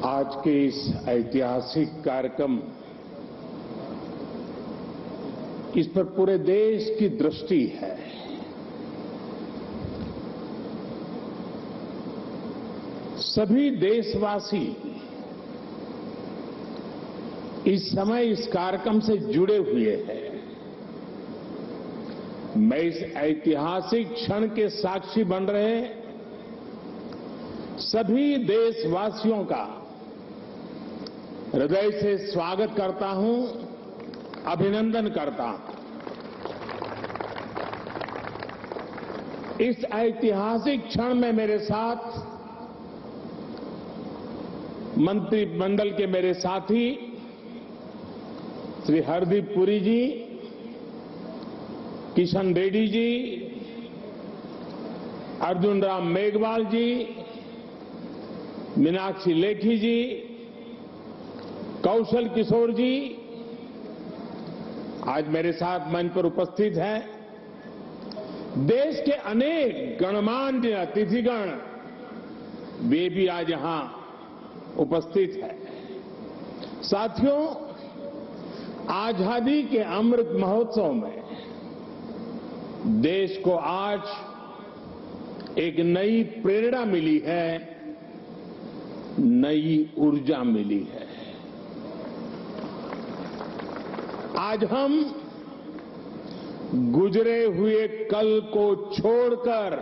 आज के इस ऐतिहासिक कार्यक्रम इस पर पूरे देश की दृष्टि है। सभी देशवासी इस समय इस कार्यक्रम से जुड़े हुए हैं। मैं इस ऐतिहासिक क्षण के साक्षी बन रहे सभी देशवासियों का हृदय से स्वागत करता हूं, अभिनंदन करता हूं। इस ऐतिहासिक क्षण में मेरे साथ मंत्रिमंडल के मेरे साथी श्री हरदीप पुरी जी, किशन रेड्डी जी, अर्जुन राम मेघवाल जी, मीनाक्षी लेखी जी, कौशल किशोर जी आज मेरे साथ मंच पर उपस्थित हैं। देश के अनेक गणमान्य अतिथिगण वे भी आज यहां उपस्थित हैं। साथियों, आजादी के अमृत महोत्सव में देश को आज एक नई प्रेरणा मिली है, नई ऊर्जा मिली है। आज हम गुजरे हुए कल को छोड़कर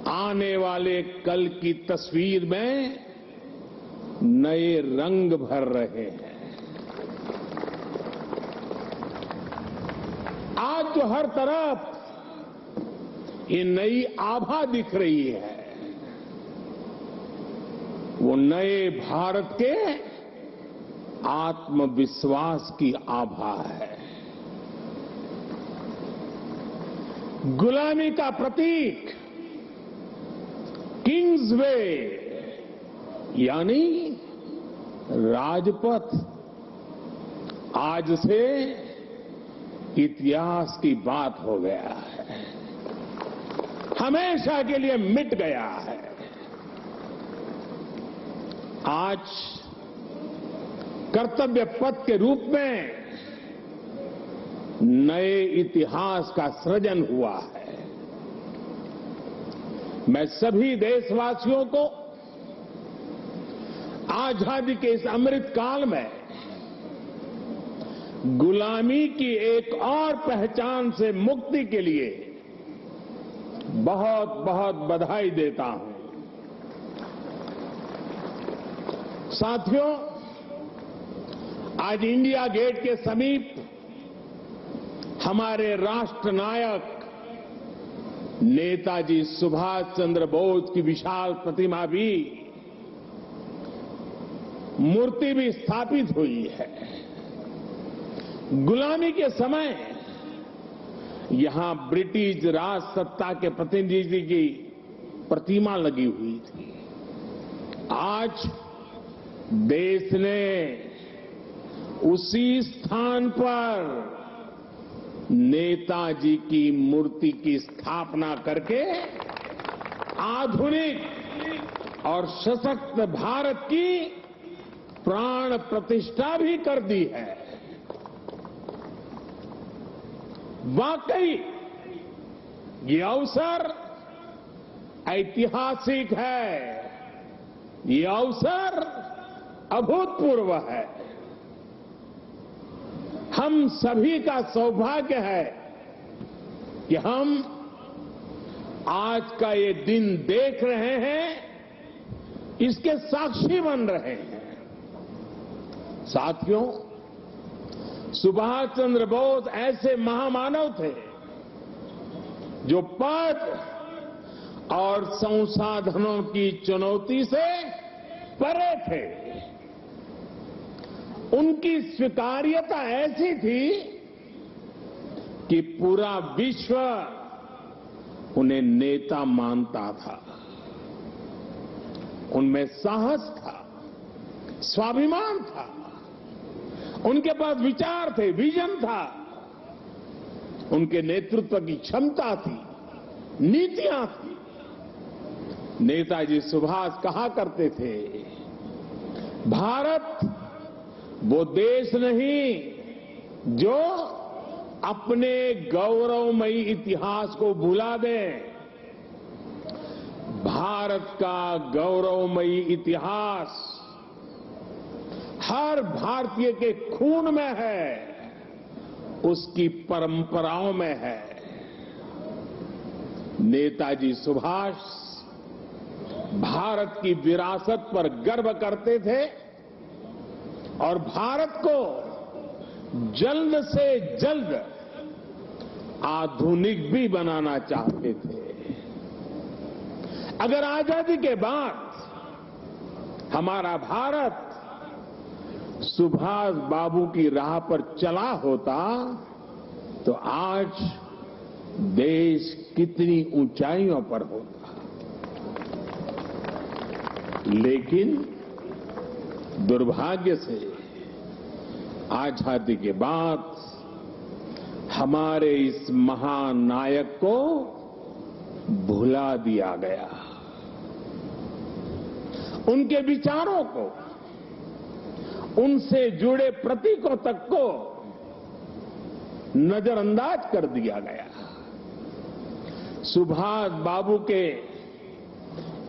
आने वाले कल की तस्वीर में नए रंग भर रहे हैं। आज जो हर तरफ ये नई आभा दिख रही है, वो नए भारत के आत्मविश्वास की आभा है। गुलामी का प्रतीक किंग्स वे यानी राजपथ आज से इतिहास की बात हो गया है, हमेशा के लिए मिट गया है। आज कर्तव्य पथ के रूप में नए इतिहास का सृजन हुआ है। मैं सभी देशवासियों को आजादी के इस अमृत काल में गुलामी की एक और पहचान से मुक्ति के लिए बहुत बहुत बधाई देता हूं। साथियों, आज इंडिया गेट के समीप हमारे राष्ट्र नायक नेताजी सुभाष चंद्र बोस की विशाल प्रतिमा भी, मूर्ति भी स्थापित हुई है। गुलामी के समय यहां ब्रिटिश राज सत्ता के प्रतिनिधि की प्रतिमा लगी हुई थी। आज देश ने उसी स्थान पर नेताजी की मूर्ति की स्थापना करके आधुनिक और सशक्त भारत की प्राण प्रतिष्ठा भी कर दी है। वाकई ये अवसर ऐतिहासिक है, ये अवसर अभूतपूर्व है। हम सभी का सौभाग्य है कि हम आज का ये दिन देख रहे हैं, इसके साक्षी बन रहे हैं। साथियों, सुभाष चंद्र बोस ऐसे महामानव थे जो पद और संसाधनों की चुनौती से परे थे। उनकी स्वीकार्यता ऐसी थी कि पूरा विश्व उन्हें नेता मानता था। उनमें साहस था, स्वाभिमान था, उनके पास विचार थे, विजन था, उनके नेतृत्व की क्षमता थी, नीतियां थी। नेताजी सुभाष कहा करते थे, भारत वो देश नहीं जो अपने गौरवमयी इतिहास को भुला दे। भारत का गौरवमयी इतिहास हर भारतीय के खून में है, उसकी परंपराओं में है। नेताजी सुभाष भारत की विरासत पर गर्व करते थे और भारत को जल्द से जल्द आधुनिक भी बनाना चाहते थे। अगर आजादी के बाद हमारा भारत सुभाष बाबू की राह पर चला होता तो आज देश कितनी ऊंचाइयों पर होता। लेकिन दुर्भाग्य से आजादी के बाद हमारे इस महान नायक को भुला दिया गया, उनके विचारों को, उनसे जुड़े प्रतीकों तक को नजरअंदाज कर दिया गया। सुभाष बाबू के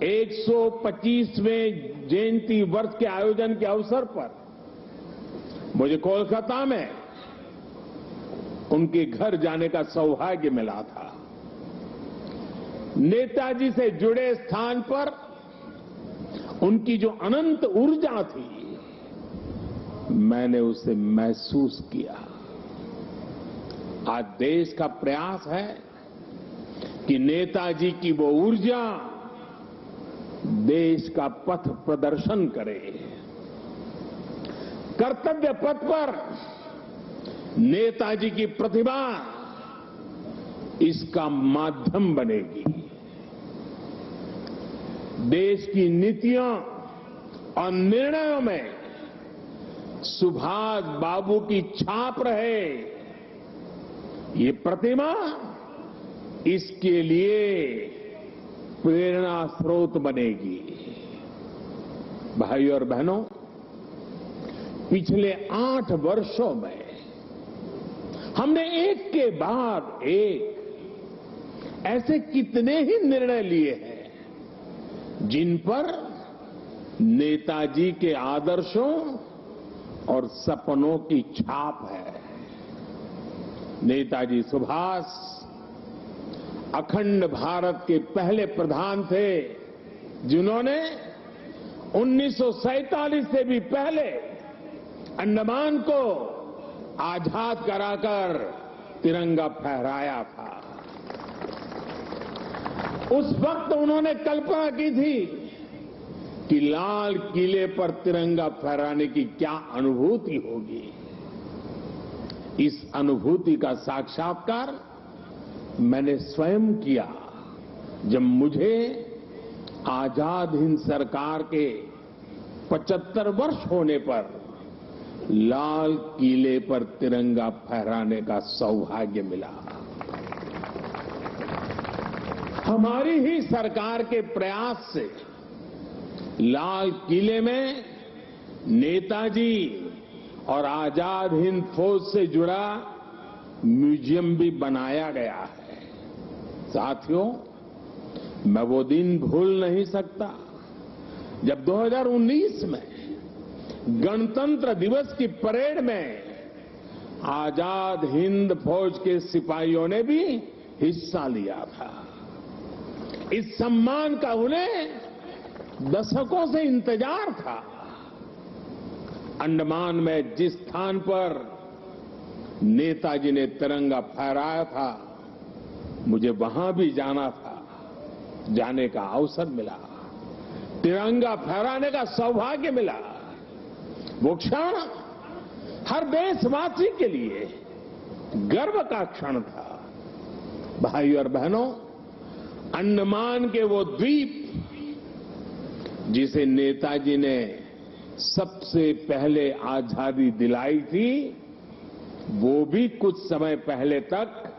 125वें जयंती वर्ष के आयोजन के अवसर पर मुझे कोलकाता में उनके घर जाने का सौभाग्य मिला था। नेताजी से जुड़े स्थान पर उनकी जो अनंत ऊर्जा थी, मैंने उसे महसूस किया। आज देश का प्रयास है कि नेताजी की वो ऊर्जा देश का पथ प्रदर्शन करे। कर्तव्य पथ पर नेताजी की प्रतिभा इसका माध्यम बनेगी। देश की नीतियों और निर्णयों में सुभाष बाबू की छाप रहे, ये प्रतिमा इसके लिए प्रेरणा स्रोत बनेगी। भाइयों और बहनों, पिछले 8 वर्षों में हमने एक के बाद एक ऐसे कितने ही निर्णय लिए हैं जिन पर नेताजी के आदर्शों और सपनों की छाप है। नेताजी सुभाष अखंड भारत के पहले प्रधान थे जिन्होंने 1947 से भी पहले अंडमान को आजाद कराकर तिरंगा फहराया था। उस वक्त उन्होंने कल्पना की थी कि लाल किले पर तिरंगा फहराने की क्या अनुभूति होगी। इस अनुभूति का साक्षात्कार मैंने स्वयं किया जब मुझे आजाद हिंद सरकार के 75 वर्ष होने पर लाल किले पर तिरंगा फहराने का सौभाग्य मिला। हमारी ही सरकार के प्रयास से लाल किले में नेताजी और आजाद हिंद फौज से जुड़ा म्यूजियम भी बनाया गया है। साथियों, मैं वो दिन भूल नहीं सकता जब 2019 में गणतंत्र दिवस की परेड में आजाद हिंद फौज के सिपाहियों ने भी हिस्सा लिया था। इस सम्मान का उन्हें दशकों से इंतजार था। अंडमान में जिस स्थान पर नेताजी ने तिरंगा फहराया था, मुझे वहां भी जाना था, जाने का अवसर मिला, तिरंगा फहराने का सौभाग्य मिला। वो क्षण हर देशवासी के लिए गर्व का क्षण था। भाई और बहनों, अंडमान के वो द्वीप जिसे नेताजी ने सबसे पहले आजादी दिलाई थी, वो भी कुछ समय पहले तक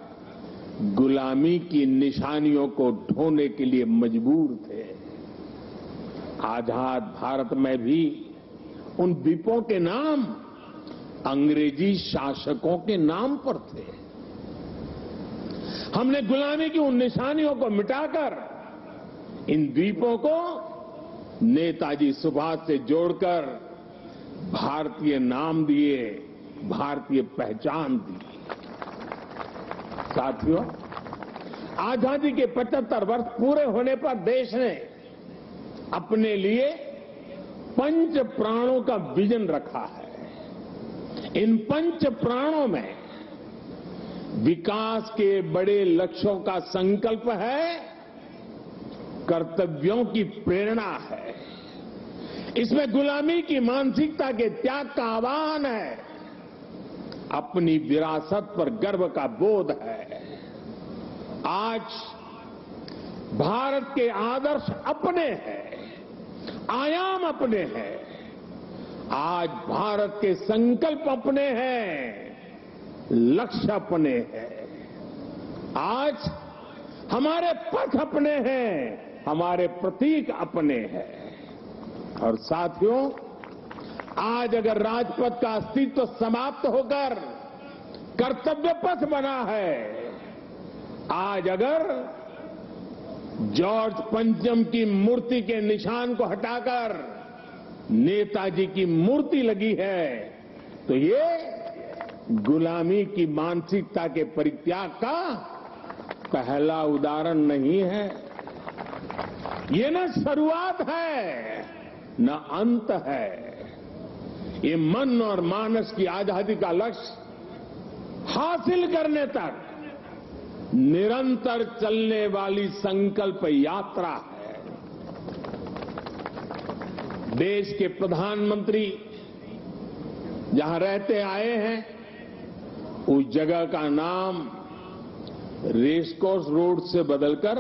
गुलामी की निशानियों को ढोने के लिए मजबूर थे। आजाद भारत में भी उन द्वीपों के नाम अंग्रेजी शासकों के नाम पर थे। हमने गुलामी की उन निशानियों को मिटाकर इन द्वीपों को नेताजी सुभाष से जोड़कर भारतीय नाम दिए, भारतीय पहचान दी। साथियों, आजादी के 75 वर्ष पूरे होने पर देश ने अपने लिए 5 प्राणों का विजन रखा है। इन 5 प्राणों में विकास के बड़े लक्ष्यों का संकल्प है, कर्तव्यों की प्रेरणा है, इसमें गुलामी की मानसिकता के त्याग का आह्वान है, अपनी विरासत पर गर्व का बोध है। आज भारत के आदर्श अपने हैं, आयाम अपने हैं, आज भारत के संकल्प अपने हैं, लक्ष्य अपने हैं, आज हमारे पथ अपने हैं, हमारे प्रतीक अपने हैं। और साथियों, आज अगर राजपथ का अस्तित्व समाप्त होकर कर्तव्य पथ बना है, आज अगर जॉर्ज पंचम की मूर्ति के निशान को हटाकर नेताजी की मूर्ति लगी है, तो ये गुलामी की मानसिकता के परित्याग का पहला उदाहरण नहीं है। ये न शुरुआत है न अंत है। ये मन और मानस की आजादी का लक्ष्य हासिल करने तक निरंतर चलने वाली संकल्प यात्रा है। देश के प्रधानमंत्री जहां रहते आए हैं, उस जगह का नाम रेसकोर्स रोड से बदलकर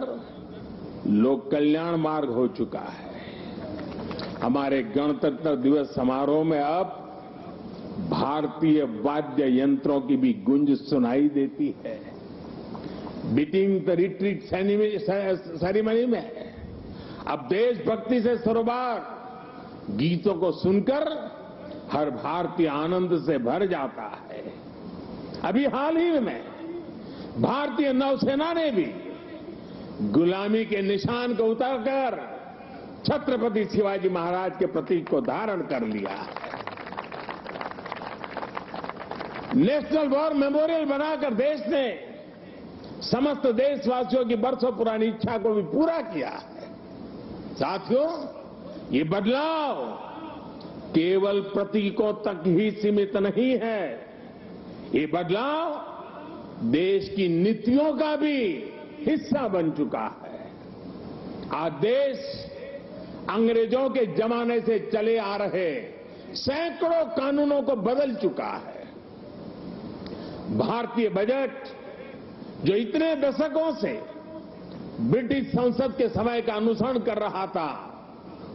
लोक कल्याण मार्ग हो चुका है। हमारे गणतंत्र दिवस समारोह में अब भारतीय वाद्य यंत्रों की भी गूंज सुनाई देती है। बीटिंग द रिट्रीट सेरेमनी में अब देशभक्ति से सरोबार गीतों को सुनकर हर भारतीय आनंद से भर जाता है। अभी हाल ही में भारतीय नौसेना ने भी गुलामी के निशान को उतारकर छत्रपति शिवाजी महाराज के प्रतीक को धारण कर लिया है। नेशनल वॉर मेमोरियल बनाकर देश ने समस्त देशवासियों की बरसों पुरानी इच्छा को भी पूरा किया है। साथियों, ये बदलाव केवल प्रतीकों तक ही सीमित नहीं है, ये बदलाव देश की नीतियों का भी हिस्सा बन चुका है। आज देश अंग्रेजों के जमाने से चले आ रहे सैकड़ों कानूनों को बदल चुका है। भारतीय बजट जो इतने दशकों से ब्रिटिश संसद के समय का अनुसरण कर रहा था,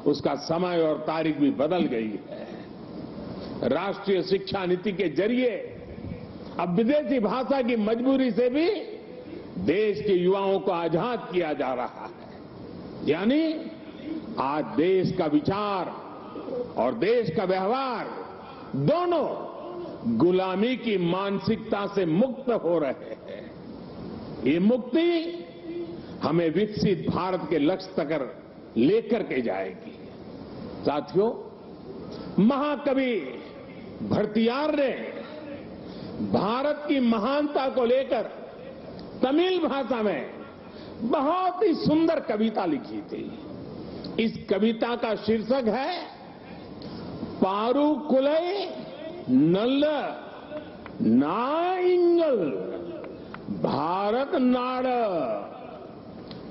उसका समय और तारीख भी बदल गई है। राष्ट्रीय शिक्षा नीति के जरिए अब विदेशी भाषा की मजबूरी से भी देश के युवाओं को आजाद किया जा रहा है। यानी आज देश का विचार और देश का व्यवहार दोनों गुलामी की मानसिकता से मुक्त हो रहे हैं। ये मुक्ति हमें विकसित भारत के लक्ष्य तक लेकर के जाएगी। साथियों, महाकवि भरतियार ने भारत की महानता को लेकर तमिल भाषा में बहुत ही सुंदर कविता लिखी थी। इस कविता का शीर्षक है पारुकुलई नल्ल नाइंगल भारत नाड़।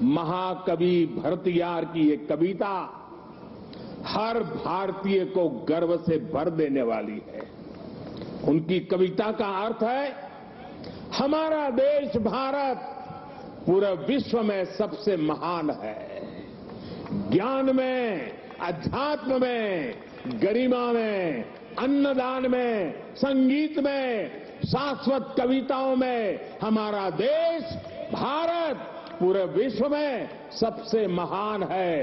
महाकवि भरतियार की ये कविता हर भारतीय को गर्व से भर देने वाली है। उनकी कविता का अर्थ है, हमारा देश भारत पूरे विश्व में सबसे महान है। ज्ञान में, अध्यात्म में, गरिमा में, अन्नदान में, संगीत में, शाश्वत कविताओं में हमारा देश भारत पूरे विश्व में सबसे महान है।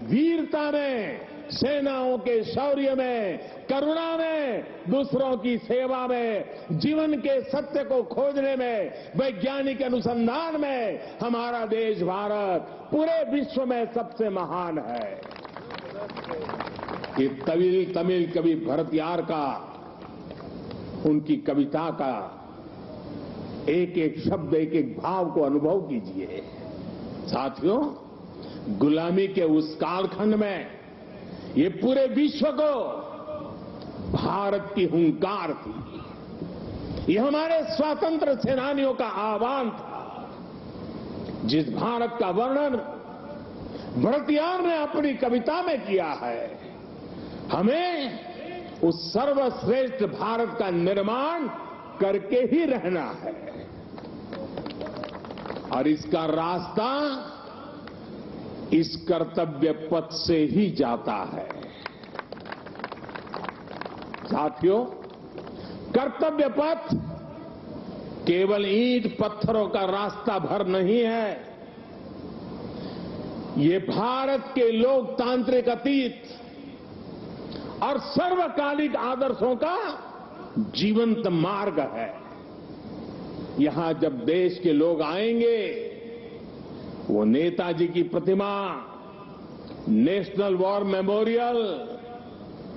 वीरता में, सेनाओं के शौर्य में, करुणा में, दूसरों की सेवा में, जीवन के सत्य को खोजने में, वैज्ञानिक अनुसंधान में हमारा देश भारत पूरे विश्व में सबसे महान है। ये तमिल कवि भरतियार का, उनकी कविता का एक एक शब्द, एक एक भाव को अनुभव कीजिए। साथियों, गुलामी के उस कालखंड में ये पूरे विश्व को भारत की हुंकार थी। ये हमारे स्वतंत्र सेनानियों का आह्वान था। जिस भारत का वर्णन भरतियार ने अपनी कविता में किया है, हमें उस सर्वश्रेष्ठ भारत का निर्माण करके ही रहना है और इसका रास्ता इस कर्तव्य पथ से ही जाता है। साथियों, कर्तव्य पथ केवल ईंट पत्थरों का रास्ता भर नहीं है। ये भारत के लोकतांत्रिक अतीत और सर्वकालिक आदर्शों का जीवंत मार्ग है। यहां जब देश के लोग आएंगे, वो नेताजी की प्रतिमा, नेशनल वॉर मेमोरियल,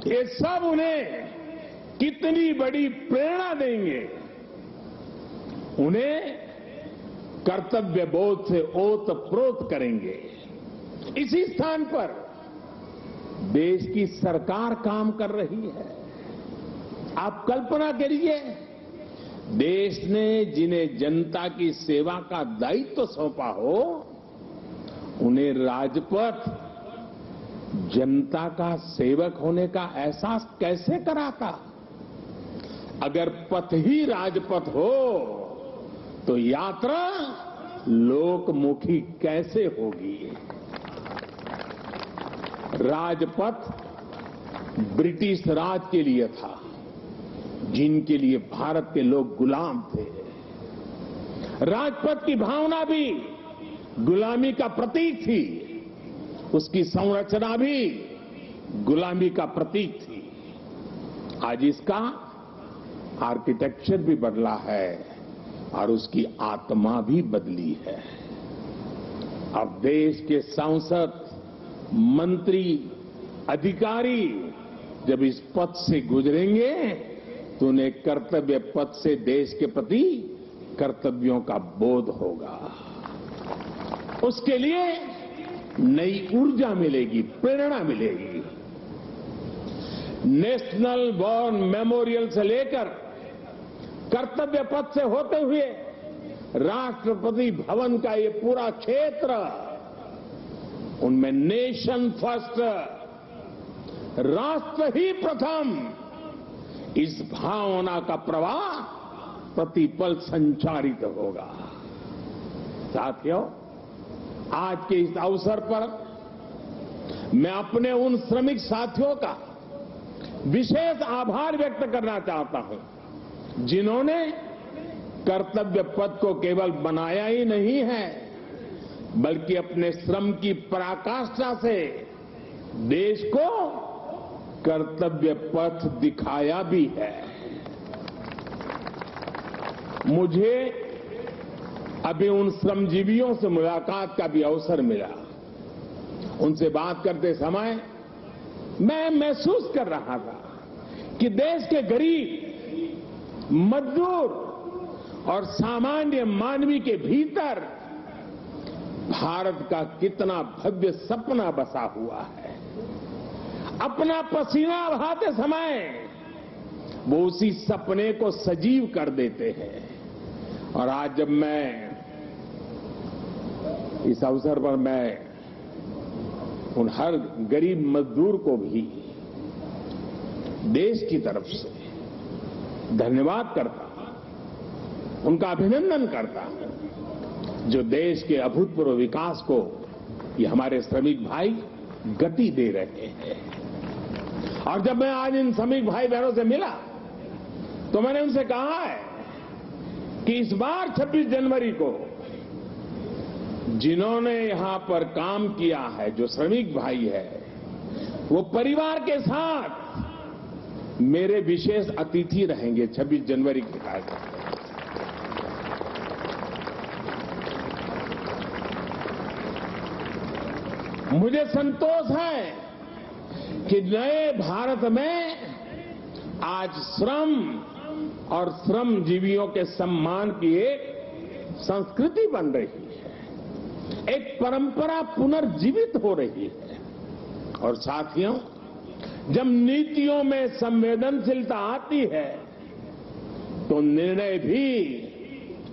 ये सब उन्हें कितनी बड़ी प्रेरणा देंगे। उन्हें कर्तव्य बोध से ओतप्रोत करेंगे। इसी स्थान पर देश की सरकार काम कर रही है। आप कल्पना करिए, देश ने जिन्हें जनता की सेवा का दायित्व सौंपा हो, उन्हें राजपथ जनता का सेवक होने का एहसास कैसे कराता? अगर पथ ही राजपथ हो तो यात्रा लोकमुखी कैसे होगी? राजपथ ब्रिटिश राज के लिए था, जिनके लिए भारत के लोग गुलाम थे। राजपथ की भावना भी गुलामी का प्रतीक थी, उसकी संरचना भी गुलामी का प्रतीक थी। आज इसका आर्किटेक्चर भी बदला है और उसकी आत्मा भी बदली है। अब देश के सांसद, मंत्री, अधिकारी जब इस पथ से गुजरेंगे तो उन्हें कर्तव्य पथ से देश के प्रति कर्तव्यों का बोध होगा। उसके लिए नई ऊर्जा मिलेगी, प्रेरणा मिलेगी। नेशनल वॉर मेमोरियल से लेकर कर्तव्य पथ से होते हुए राष्ट्रपति भवन का ये पूरा क्षेत्र, उनमें नेशन फर्स्ट, राष्ट्र ही प्रथम, इस भावना का प्रवाह प्रतिपल संचारित होगा। साथियों, आज के इस अवसर पर मैं अपने उन श्रमिक साथियों का विशेष आभार व्यक्त करना चाहता हूं, जिन्होंने कर्तव्य पथ को केवल बनाया ही नहीं है, बल्कि अपने श्रम की पराकाष्ठा से देश को कर्तव्य पथ दिखाया भी है। मुझे अभी उन श्रमजीवियों से मुलाकात का भी अवसर मिला। उनसे बात करते समय मैं महसूस कर रहा था कि देश के गरीब, मजदूर और सामान्य मानवी के भीतर भारत का कितना भव्य सपना बसा हुआ है। अपना पसीना बहाते समय वो उसी सपने को सजीव कर देते हैं। और आज जब मैं इस अवसर पर मैं उन हर गरीब मजदूर को भी देश की तरफ से धन्यवाद करता हूं, उनका अभिनंदन करता हूं, जो देश के अभूतपूर्व विकास को ये हमारे श्रमिक भाई गति दे रहे हैं। और जब मैं आज इन श्रमिक भाई बहनों से मिला तो मैंने उनसे कहा है कि इस बार 26 जनवरी को जिन्होंने यहां पर काम किया है, जो श्रमिक भाई है, वो परिवार के साथ मेरे विशेष अतिथि रहेंगे 26 जनवरी के कार्यक्रम। मुझे संतोष है कि नए भारत में आज श्रम और श्रमजीवियों के सम्मान की एक संस्कृति बन रही है, एक परंपरा पुनर्जीवित हो रही है। और साथियों, जब नीतियों में संवेदनशीलता आती है तो निर्णय भी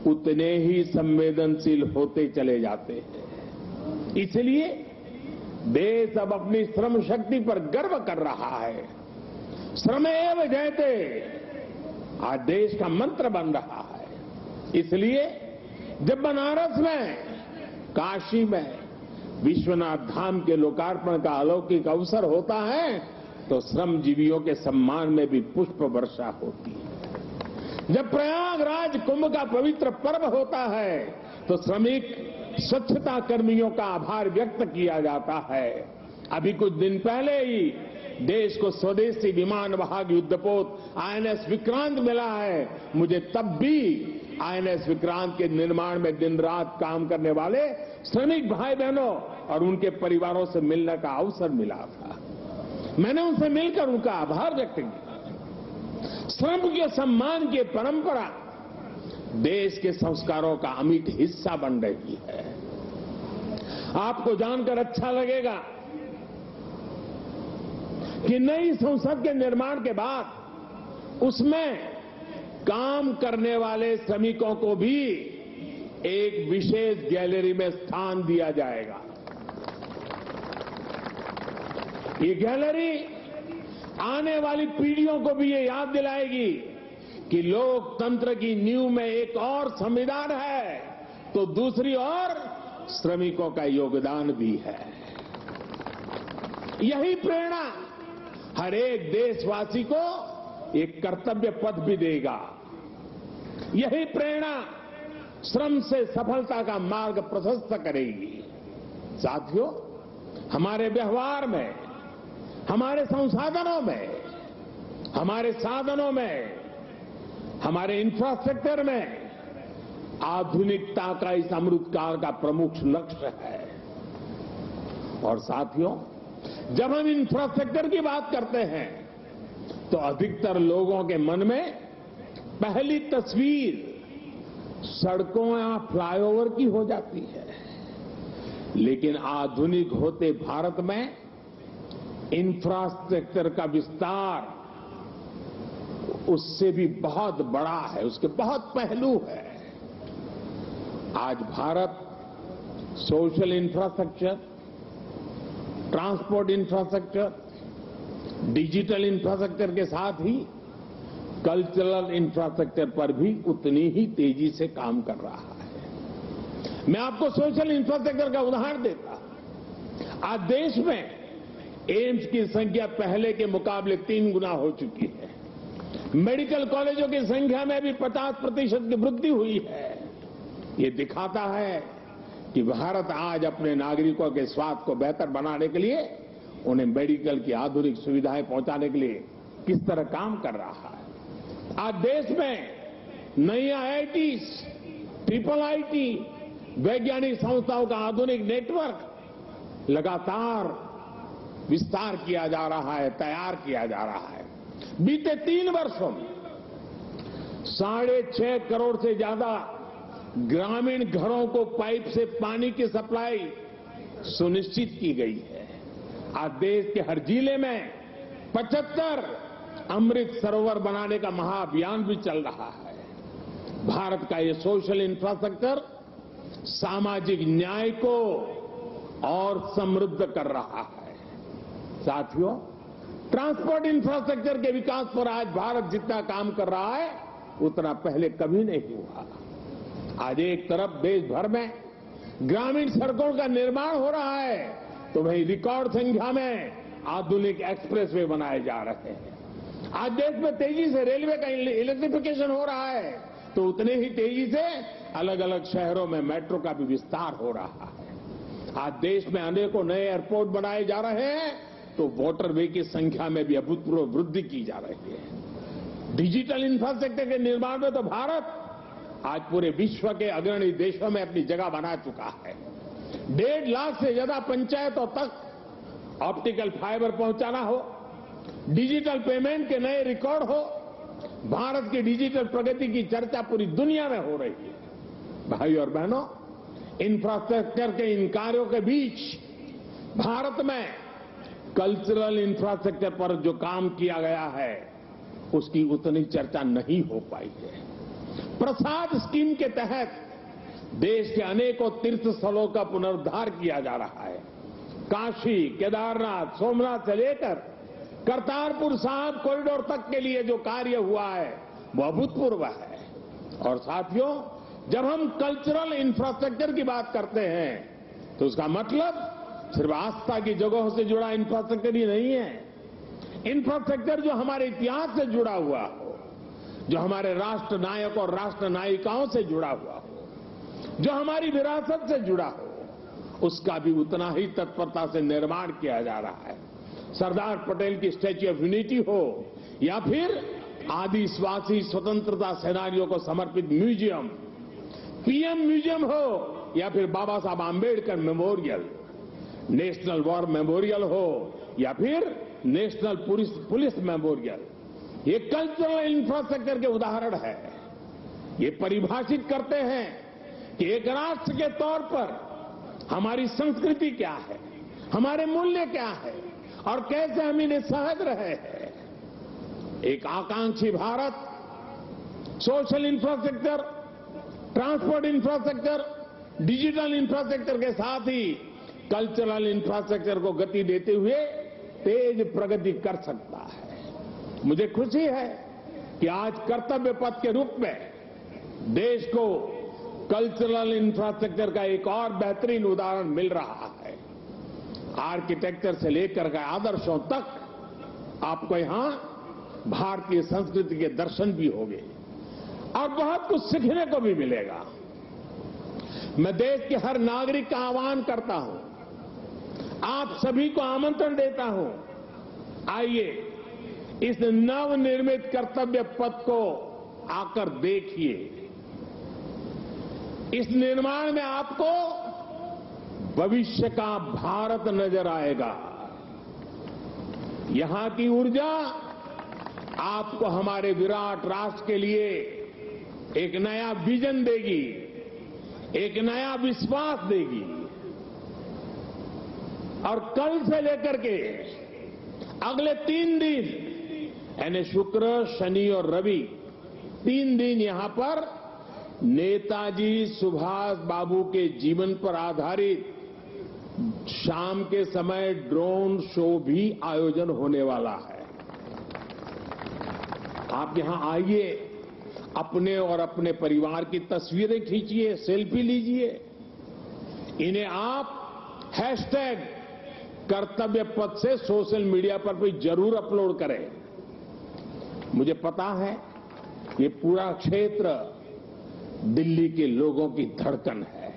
उतने ही संवेदनशील होते चले जाते हैं। इसलिए देश अब अपनी श्रम शक्ति पर गर्व कर रहा है। श्रमेव जयते आज देश का मंत्र बन रहा है। इसलिए जब बनारस में, काशी में विश्वनाथ धाम के लोकार्पण का अलौकिक अवसर होता है तो श्रमजीवियों के सम्मान में भी पुष्प वर्षा होती है। जब प्रयागराज कुंभ का पवित्र पर्व होता है तो श्रमिक स्वच्छता कर्मियों का आभार व्यक्त किया जाता है। अभी कुछ दिन पहले ही देश को स्वदेशी विमान वाहक युद्धपोत आईएनएस विक्रांत मिला है। मुझे तब भी आईएनएस विक्रांत के निर्माण में दिन रात काम करने वाले श्रमिक भाई बहनों और उनके परिवारों से मिलने का अवसर मिला था। मैंने उनसे मिलकर उनका आभार व्यक्त किया। श्रम के सम्मान की परंपरा देश के संस्कारों का अमिट हिस्सा बन रही है। आपको जानकर अच्छा लगेगा कि नई संसद के निर्माण के बाद उसमें काम करने वाले श्रमिकों को भी एक विशेष गैलरी में स्थान दिया जाएगा। ये गैलरी आने वाली पीढ़ियों को भी ये याद दिलाएगी कि लोकतंत्र की नींव में एक और संविधान है तो दूसरी ओर श्रमिकों का योगदान भी है। यही प्रेरणा हर एक देशवासी को एक कर्तव्य पथ भी देगा। यही प्रेरणा श्रम से सफलता का मार्ग प्रशस्त करेगी। साथियों, हमारे व्यवहार में, हमारे संसाधनों में, हमारे साधनों में, हमारे इंफ्रास्ट्रक्चर में आधुनिकता का इस अमृतकाल का प्रमुख लक्ष्य है। और साथियों, जब हम इंफ्रास्ट्रक्चर की बात करते हैं तो अधिकतर लोगों के मन में पहली तस्वीर सड़कों या फ्लाईओवर की हो जाती है। लेकिन आधुनिक होते भारत में इंफ्रास्ट्रक्चर का विस्तार उससे भी बहुत बड़ा है, उसके बहुत पहलू है। आज Bharat social infrastructure, transport infrastructure, digital infrastructure के साथ ही कल्चरल इंफ्रास्ट्रक्चर पर भी उतनी ही तेजी से काम कर रहा है। मैं आपको सोशल इंफ्रास्ट्रक्चर का उदाहरण देता। आज देश में एम्स की संख्या पहले के मुकाबले 3 गुना हो चुकी है। मेडिकल कॉलेजों की संख्या में भी 50% की वृद्धि हुई है। ये दिखाता है कि भारत आज अपने नागरिकों के स्वास्थ्य को बेहतर बनाने के लिए, उन्हें मेडिकल की आधुनिक सुविधाएं पहुंचाने के लिए किस तरह काम कर रहा है। आज देश में नई आईआईटी, ट्रिपल आईटी, वैज्ञानिक संस्थाओं का आधुनिक नेटवर्क लगातार विस्तार किया जा रहा है, तैयार किया जा रहा है। बीते 3 वर्षों में 6.5 करोड़ से ज्यादा ग्रामीण घरों को पाइप से पानी की सप्लाई सुनिश्चित की गई है। आज देश के हर जिले में 75 अमृत सरोवर बनाने का महाअभियान भी चल रहा है। भारत का ये सोशल इंफ्रास्ट्रक्चर सामाजिक न्याय को और समृद्ध कर रहा है। साथियों, ट्रांसपोर्ट इंफ्रास्ट्रक्चर के विकास पर आज भारत जितना काम कर रहा है उतना पहले कभी नहीं हुआ। आज एक तरफ देश भर में ग्रामीण सड़कों का निर्माण हो रहा है तो वहीं रिकॉर्ड संख्या में आधुनिक एक्सप्रेसवे बनाए जा रहे हैं। आज देश में तेजी से रेलवे का इलेक्ट्रिफिकेशन हो रहा है तो उतने ही तेजी से अलग अलग शहरों में मेट्रो का भी विस्तार हो रहा है। आज देश में अनेकों नए एयरपोर्ट बनाए जा रहे हैं, तो वाटरवे की संख्या में भी अभूतपूर्व वृद्धि की जा रही है। डिजिटल इंफ्रास्ट्रक्चर के निर्माण में तो भारत आज पूरे विश्व के अग्रणी देशों में अपनी जगह बना चुका है। 1.5 लाख से ज्यादा पंचायतों तक ऑप्टिकल फाइबर पहुंचाना हो, डिजिटल पेमेंट के नए रिकॉर्ड हो, भारत की डिजिटल प्रगति की चर्चा पूरी दुनिया में हो रही है। भाई और बहनों, इंफ्रास्ट्रक्चर के इन कार्यों के बीच भारत में कल्चरल इंफ्रास्ट्रक्चर पर जो काम किया गया है, उसकी उतनी चर्चा नहीं हो पाई है। प्रसाद स्कीम के तहत देश के अनेकों तीर्थ स्थलों का पुनरुद्धार किया जा रहा है। काशी, केदारनाथ, सोमनाथ से लेकर करतारपुर साहिब कॉरिडोर तक के लिए जो कार्य हुआ है वो अभूतपूर्व है। और साथियों, जब हम कल्चरल इंफ्रास्ट्रक्चर की बात करते हैं तो उसका मतलब सिर्फ आस्था की जगहों से जुड़ा इंफ्रास्ट्रक्चर ही नहीं है। इंफ्रास्ट्रक्चर जो हमारे इतिहास से जुड़ा हुआ हो, जो हमारे राष्ट्र नायक और राष्ट्र नायिकाओं से जुड़ा हुआ हो, जो हमारी विरासत से जुड़ा हो, उसका भी उतना ही तत्परता से निर्माण किया जा रहा है। सरदार पटेल की स्टैच्यू ऑफ यूनिटी हो या फिर आदिवासी स्वतंत्रता सेनानियों को समर्पित म्यूजियम, पीएम म्यूजियम हो या फिर बाबा Saheb Ambedkar memorial, national war memorial हो या फिर नेशनल पुलिस मेमोरियल, ये कल्चरल इंफ्रास्ट्रक्चर के उदाहरण है। ये परिभाषित करते हैं कि एक राष्ट्र के तौर पर हमारी संस्कृति क्या है, हमारे मूल्य क्या है और कैसे हम इन्हें सहज रहे हैं। एक आकांक्षी Bharat social infrastructure, transport infrastructure, digital infrastructure के साथ ही कल्चरल इंफ्रास्ट्रक्चर को गति देते हुए तेज प्रगति कर सकता है। मुझे खुशी है कि आज कर्तव्य पथ के रूप में देश को कल्चरल इंफ्रास्ट्रक्चर का एक और बेहतरीन उदाहरण मिल रहा है। आर्किटेक्चर से लेकर के आदर्शों तक आपको यहां भारतीय संस्कृति के दर्शन भी होंगे और बहुत कुछ सीखने को भी मिलेगा। मैं देश के हर नागरिक का आह्वान करता हूं, आप सभी को आमंत्रण देता हूं, आइए इस नवनिर्मित कर्तव्य पथ को आकर देखिए। इस निर्माण में आपको भविष्य का भारत नजर आएगा। यहां की ऊर्जा आपको हमारे विराट राष्ट्र के लिए एक नया विजन देगी, एक नया विश्वास देगी। और कल से लेकर के अगले 3 दिन यानी शुक्र, शनि और रवि 3 दिन यहां पर नेताजी सुभाष बाबू के जीवन पर आधारित शाम के समय ड्रोन शो भी आयोजन होने वाला है। आप यहां आइए, अपने और अपने परिवार की तस्वीरें खींचिए, सेल्फी लीजिए। इन्हें आप हैशटैग कर्तव्य पथ से सोशल मीडिया पर भी जरूर अपलोड करें। मुझे पता है ये पूरा क्षेत्र दिल्ली के लोगों की धड़कन है।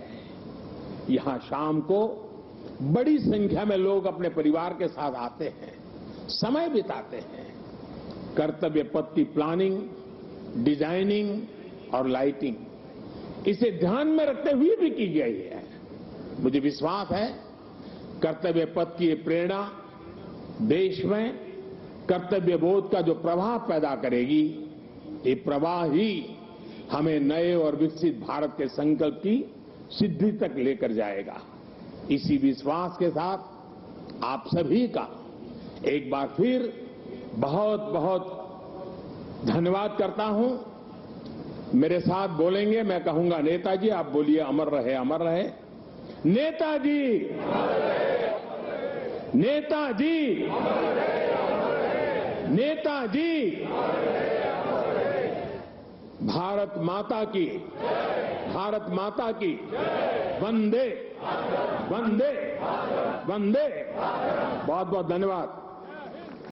यहां शाम को बड़ी संख्या में लोग अपने परिवार के साथ आते हैं, समय बिताते हैं। कर्तव्य पथ की प्लानिंग, डिजाइनिंग और लाइटिंग इसे ध्यान में रखते हुए भी की गई है। मुझे विश्वास है कर्तव्य पथ की ये प्रेरणा देश में कर्तव्य बोध का जो प्रवाह पैदा करेगी, ये प्रवाह ही हमें नए और विकसित भारत के संकल्प की सिद्धि तक लेकर जाएगा। इसी विश्वास के साथ आप सभी का एक बार फिर बहुत बहुत धन्यवाद करता हूं। मेरे साथ बोलेंगे, मैं कहूंगा नेताजी, आप बोलिए अमर रहे, अमर रहे। नेताजी, नेताजी, नेताजी। भारत माता की, भारत माता की। वंदे वंदे वंदे। बहुत बहुत धन्यवाद।